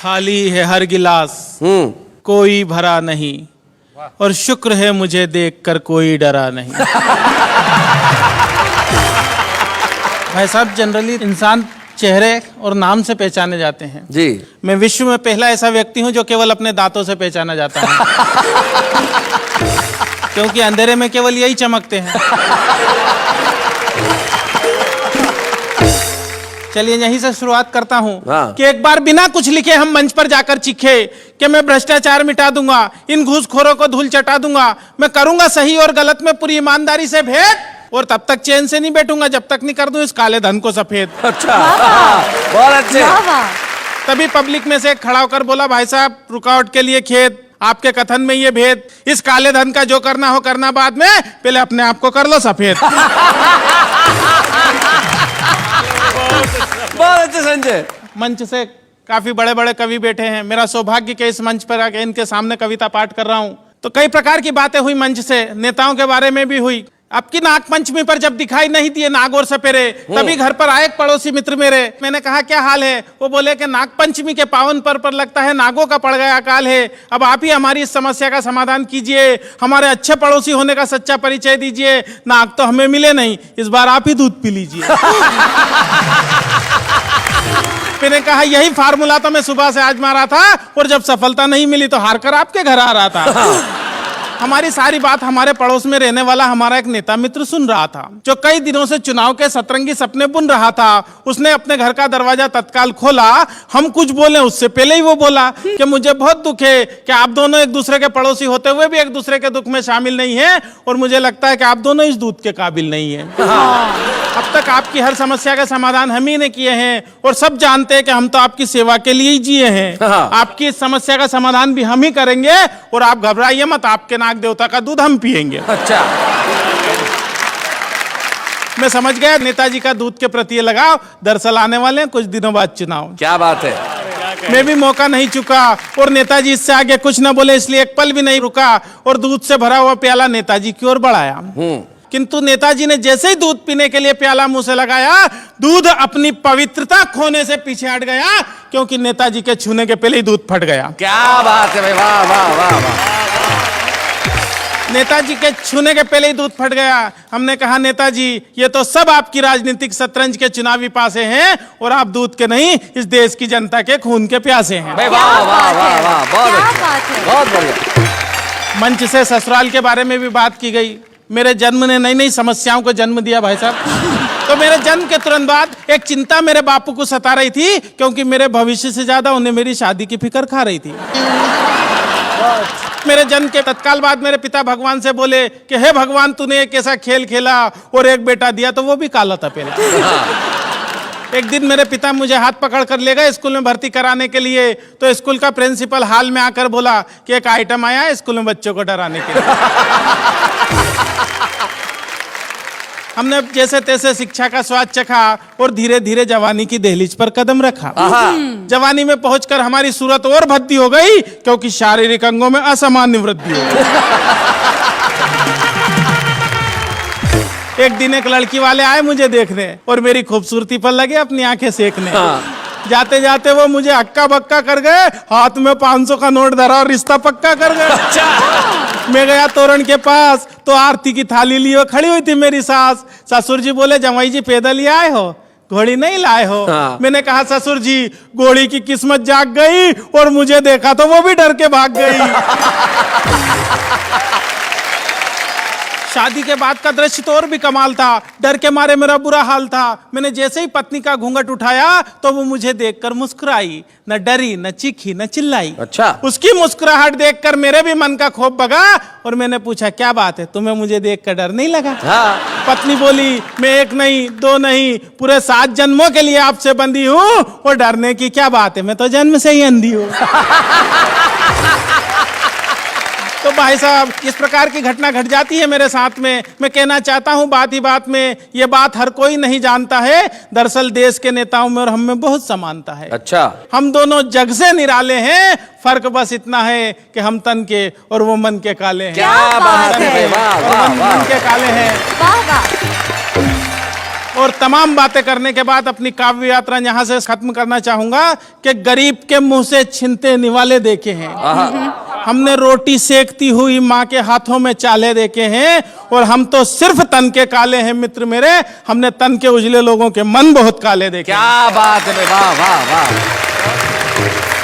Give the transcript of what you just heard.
खाली है हर गिलास कोई भरा नहीं, और शुक्र है मुझे देखकर कोई डरा नहीं। भाई साहब, जनरली इंसान चेहरे और नाम से पहचाने जाते हैं जी। मैं विश्व में पहला ऐसा व्यक्ति हूं जो केवल अपने दांतों से पहचाना जाता है। क्योंकि अंधेरे में केवल यही चमकते हैं। चलिए यहीं से शुरुआत करता हूं कि एक बार बिना कुछ लिखे हम मंच पर जाकर चीखे कि मैं भ्रष्टाचार मिटा दूंगा, इन घूसखोरों को धूल चटा दूंगा, मैं करूंगा सही और गलत में पूरी ईमानदारी से भेद, और तब तक चैन से नहीं बैठूंगा जब तक नहीं कर दूं इस काले धन को सफेद। अच्छा, बहुत अच्छे। तभी पब्लिक में से एक खड़ा होकर बोला, भाई साहब रुकावट के लिए खेद, आपके कथन में ये भेद, इस काले धन का जो करना हो करना बाद में, पहले अपने आप को कर लो सफेद। बहुत अच्छे संजय। मंच से काफी बड़े बड़े कवि बैठे हैं, मेरा सौभाग्य के इस मंच पर आके इनके सामने कविता पाठ कर रहा हूं। तो कई प्रकार की बातें हुई मंच से, नेताओं के बारे में भी हुई। अब की नाग पंचमी पर जब दिखाई नहीं दिए नाग और सपेरे, तभी घर पर आए एक पड़ोसी मित्र मेरे। मैंने कहा क्या हाल है? वो बोले कि नाग पंचमी के पावन पर लगता है नागों का पड़ गया अकाल है, अब आप ही हमारी इस समस्या का समाधान कीजिए, हमारे अच्छे पड़ोसी होने का सच्चा परिचय दीजिए, नाग तो हमें मिले नहीं, इस बार आप ही दूध पी लीजिए। मैंने कहा यही फार्मूला तो मैं सुबह से आजमा था, और जब सफलता नहीं मिली तो हार कर आपके घर आ रहा था। हमारी सारी बात हमारे पड़ोस में रहने वाला हमारा एक नेता मित्र सुन रहा था, जो कई दिनों से चुनाव के सतरंगी सपने बुन रहा था। उसने अपने घर का दरवाजा तत्काल खोला, हम कुछ बोले उससे पहले ही वो बोला कि मुझे बहुत दुख है कि आप दोनों एक दूसरे के पड़ोसी होते हुए भी एक दूसरे के दुख में शामिल नहीं है, और मुझे लगता है कि आप दोनों इस दूध के काबिल नहीं है। अब तक आपकी हर समस्या का समाधान हम ही ने किए हैं, और सब जानते हैं कि हम तो आपकी सेवा के लिए ही जिए हैं। आपकी इस समस्या का समाधान भी हम ही करेंगे, और आप घबराइए मत, आपके नाग देवता का दूध हम पिएंगे। अच्छा। मैं समझ गया नेताजी का दूध के प्रति लगाव, दरअसल आने वाले हैं कुछ दिनों बाद चुनाव। क्या बात है। मैं भी मौका नहीं चुका, और नेताजी इससे आगे कुछ न बोले, इसलिए एक पल भी नहीं रुका, और दूध से भरा हुआ प्याला नेताजी की ओर बढ़ाया। किंतु नेताजी ने जैसे ही दूध पीने के लिए प्याला मुंह से लगाया, दूध अपनी पवित्रता खोने से पीछे हट गया, क्योंकि नेताजी के छूने के पहले ही दूध फट गया। क्या बात है भाई, वाह वाह वाह वाह। नेताजी के छूने के पहले ही दूध फट गया। हमने कहा नेताजी ये तो सब आपकी राजनीतिक शतरंज के चुनावी पासे हैं, और आप दूध के नहीं इस देश की जनता के खून के प्यासे हैं। वाह वाह वाह वाह, बहुत बढ़िया। मंच से ससुराल के बारे में भी बात की गई। मेरे जन्म ने नई नई समस्याओं को जन्म दिया भाई साहब। तो मेरे जन्म के तुरंत बाद एक चिंता मेरे बापू को सता रही थी, क्योंकि मेरे भविष्य से ज्यादा उन्हें मेरी शादी की फिक्र खा रही थी। मेरे जन्म के तत्काल बाद मेरे पिता भगवान से बोले कि हे भगवान, तूने एक ऐसा खेल खेला और एक बेटा दिया तो वो भी काला था पहले। एक दिन मेरे पिता मुझे हाथ पकड़ कर ले गए स्कूल में भर्ती कराने के लिए, तो स्कूल का प्रिंसिपल हाल में आकर बोला कि एक आइटम आया है स्कूल में बच्चों को डराने के लिए। हमने जैसे तैसे शिक्षा का स्वाद चखा, और धीरे धीरे जवानी की दहलीज पर कदम रखा। जवानी में पहुंचकर हमारी सूरत और भद्दी हो गई, क्योंकि शारीरिक अंगों में असामान्य वृद्धि हो गई। एक दिन एक लड़की वाले आए मुझे देखने, और मेरी खूबसूरती पर लगे अपनी आंखें सेकने। जाते जाते वो मुझे हक्का बक्का कर गए, हाथ में 500 का नोट धरा और रिश्ता पक्का कर गए। मैं गया तोरण के पास, तो आरती की थाली लिए खड़ी हुई थी मेरी सास। ससुर जी बोले, जमाई जी पैदल ही आए हो, घोड़ी नहीं लाए हो? मैंने कहा ससुर जी घोड़ी की किस्मत जाग गई, और मुझे देखा तो वो भी डर के भाग गई। शादी के बाद का दृश्य तो और भी कमाल था। डर के मारे मेरा बुरा हाल था। मैंने जैसे ही पत्नी का घूंघट उठाया, तो वो मुझे देखकर मुस्कुराई, न डरी न चीखी न चिल्लाई। अच्छा। उसकी मुस्कुराहट देखकर मेरे भी मन का खौफ भगा, और मैंने पूछा क्या बात है, तुम्हें मुझे देखकर डर नहीं लगा? पत्नी बोली, मैं एक नहीं दो नहीं पूरे 7 जन्मों के लिए आपसे बंधी हूँ, और डरने की क्या बात है, मैं तो जन्म से ही अंधी हूँ। तो भाई साहब इस प्रकार की घटना घट जाती है मेरे साथ में। मैं कहना चाहता हूं बात ही बात में, ये बात हर कोई नहीं जानता है, दरअसल देश के नेताओं में और हम में बहुत समानता है। अच्छा। हम दोनों जग से निराले हैं, फर्क बस इतना है कि हम तन के और वो मन के काले हैं। क्या बात है, वाह वाह वाह, मन के काले हैं। और तमाम बातें करने के बाद अपनी काव्य यात्रा यहाँ से खत्म करना चाहूंगा कि गरीब के मुंह से छिनते निवाले देखे हैं, हमने रोटी सेकती हुई माँ के हाथों में चाले देखे हैं, और हम तो सिर्फ तन के काले हैं मित्र मेरे, हमने तन के उजले लोगों के मन बहुत काले देखे। क्या बात है, वाह वाह वाह।